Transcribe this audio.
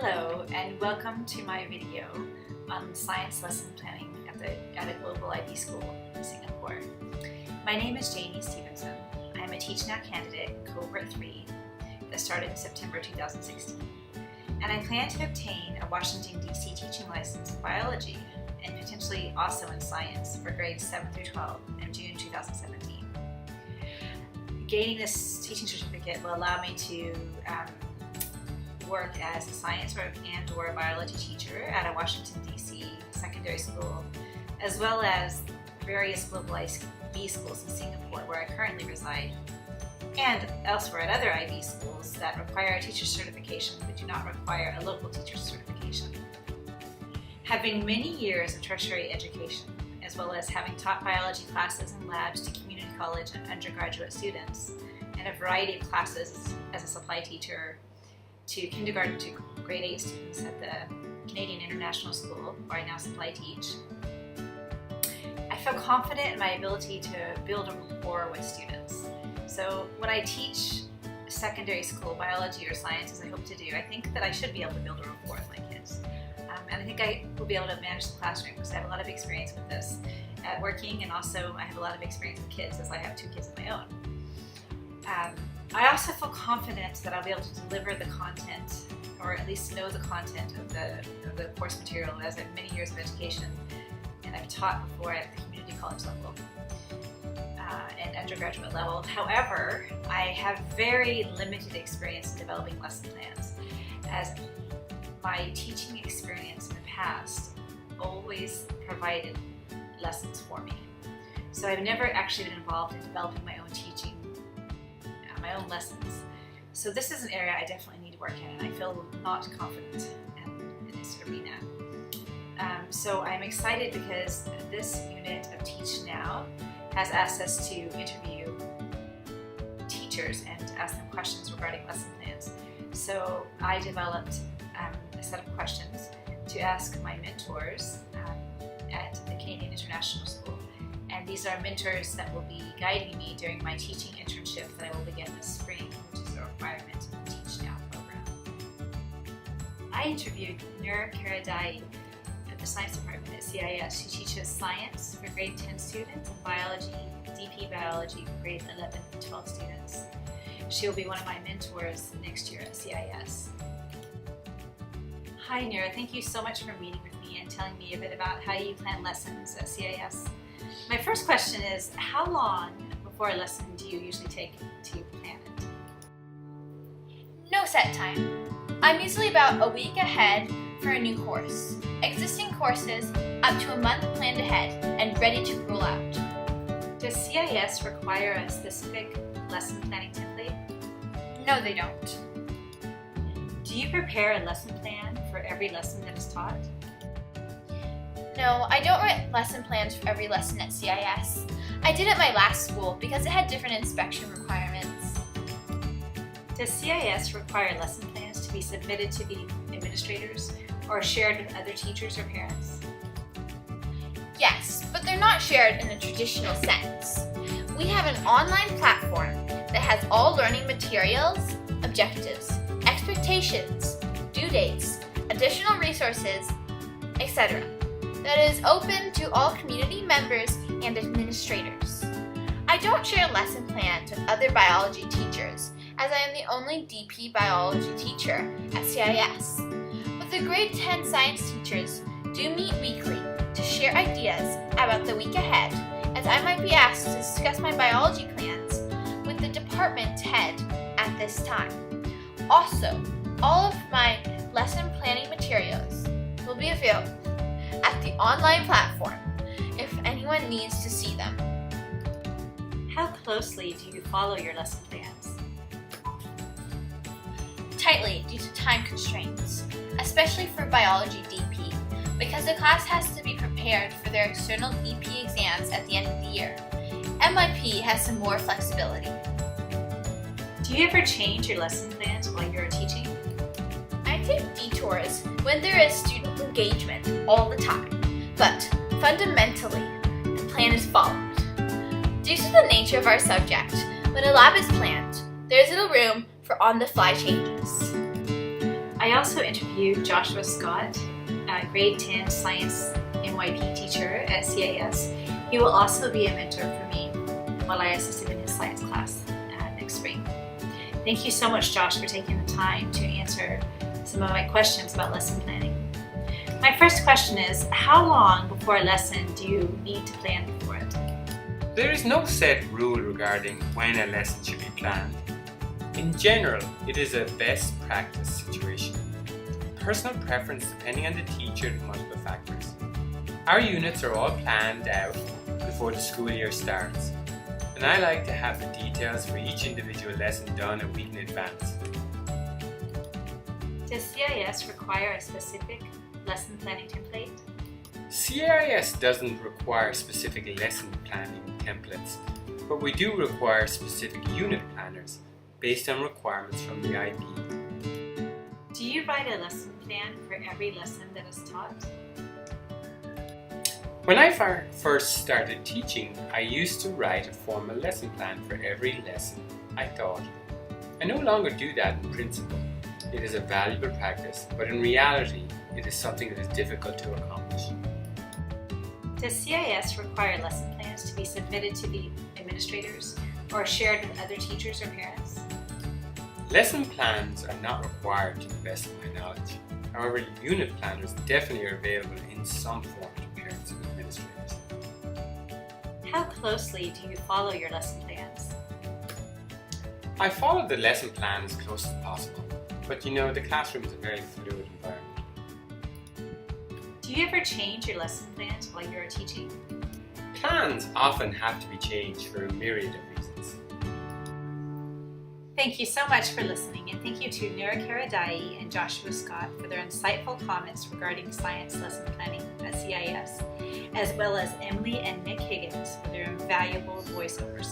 Hello and welcome to my video on science lesson planning at a global IB school in Singapore. My name is Jaynie Stephenson. I am a Teach Now candidate in Cohort 3 that started in September 2016. And I plan to obtain a Washington, D.C. teaching license in biology and potentially also in science for grades 7 through 12 in June 2017. Gaining this teaching certificate will allow me to work as a science and/or biology teacher at a Washington, D.C. secondary school, as well as various global IB schools in Singapore, where I currently reside, and elsewhere at other IB schools that require a teacher's certification but do not require a local teacher's certification. Having many years of tertiary education, as well as having taught biology classes and labs to community college and undergraduate students, and a variety of classes as a supply teacher to kindergarten to grade 8 students at the Canadian International School, where I now supply teach, I feel confident in my ability to build a rapport with students. So when I teach secondary school biology or science, as I hope to do, I think that I should be able to build a rapport with my kids. And I think I will be able to manage the classroom because I have a lot of experience with this at working, and also I have a lot of experience with kids as I have 2 kids of my own. I also feel confident that I'll be able to deliver the content, or at least know the content of the course material, as I have many years of education and I've taught before at the community college level and undergraduate level. However, I have very limited experience in developing lesson plans, as my teaching experience in the past always provided lessons for me. So I've never actually been involved in developing my own teaching, my own lessons. So this is an area I definitely need to work in, and I feel not confident in this arena. So I'm excited because this unit of Teach Now has asked us to interview teachers and ask them questions regarding lesson plans. So I developed a set of questions to ask my mentors at the Canadian International School. And these are mentors that will be guiding me during my teaching internship that I will begin this spring, which is a requirement of the Teach Now program. I interviewed Nur Karadai at the science department at CIS. She teaches science for grade 10 students and biology, DP biology for grade 11 and 12 students. She will be one of my mentors next year at CIS. Hi Nur, thank you so much for meeting with me and telling me a bit about how you plan lessons at CIS. My first question is, how long before a lesson do you usually take to plan it? No set time. I'm usually about a week ahead for a new course. Existing courses up to a month planned ahead and ready to roll out. Does CIS require a specific lesson planning template? No, they don't. Do you prepare a lesson plan for every lesson that is taught? No, I don't write lesson plans for every lesson at CIS. I did at my last school because it had different inspection requirements. Does CIS require lesson plans to be submitted to the administrators or shared with other teachers or parents? Yes, but they're not shared in a traditional sense. We have an online platform that has all learning materials, objectives, expectations, due dates, additional resources, etc. that is open to all community members and administrators. I don't share lesson plans with other biology teachers, as I am the only DP biology teacher at CIS. But the grade 10 science teachers do meet weekly to share ideas about the week ahead, as I might be asked to discuss my biology plans with the department head at this time. Also, all of my lesson planning materials will be available at the online platform if anyone needs to see them. How closely do you follow your lesson plans? Tightly due to time constraints, especially for biology DP, because the class has to be prepared for their external DP exams at the end of the year. MIP has some more flexibility. Do you ever change your lesson plans while you're teaching? I take detours when there is student engagement all the time, but fundamentally, the plan is followed. Due to the nature of our subject, when a lab is planned, there is little room for on-the-fly changes. I I also interviewed Joshua Scott, a grade 10 science NYP teacher at CIS. He will also be a mentor for me while I assist him in his science class next spring. Thank you so much, Josh, for taking the time to answer some of my questions about lesson planning. My first question is, how long before a lesson do you need to plan for it? There is no set rule regarding when a lesson should be planned. In general, it is a best practice situation. Personal preference depending on the teacher and multiple factors. Our units are all planned out before the school year starts, and I like to have the details for each individual lesson done a week in advance. Does CIS require a specific lesson planning template? CIS doesn't require specific lesson planning templates, but we do require specific unit planners based on requirements from the IB. Do you write a lesson plan for every lesson that is taught? When I first started teaching, I used to write a formal lesson plan for every lesson I taught. I no longer do that in principle. It is a valuable practice, but in reality, it is something that is difficult to accomplish. Does CIS require lesson plans to be submitted to the administrators or shared with other teachers or parents? Lesson plans are not required to the best of my knowledge. However, unit planners definitely are available in some form to parents and administrators. How closely do you follow your lesson plans? I follow the lesson plan as close as possible, but the classroom is a very fluid environment. Do you ever change your lesson plans while you're teaching? Plans often have to be changed for a myriad of reasons. Thank you so much for listening, and thank you to Nira Karadai and Joshua Scott for their insightful comments regarding science lesson planning at CIS, as well as Emily and Nick Higgins for their invaluable voiceovers.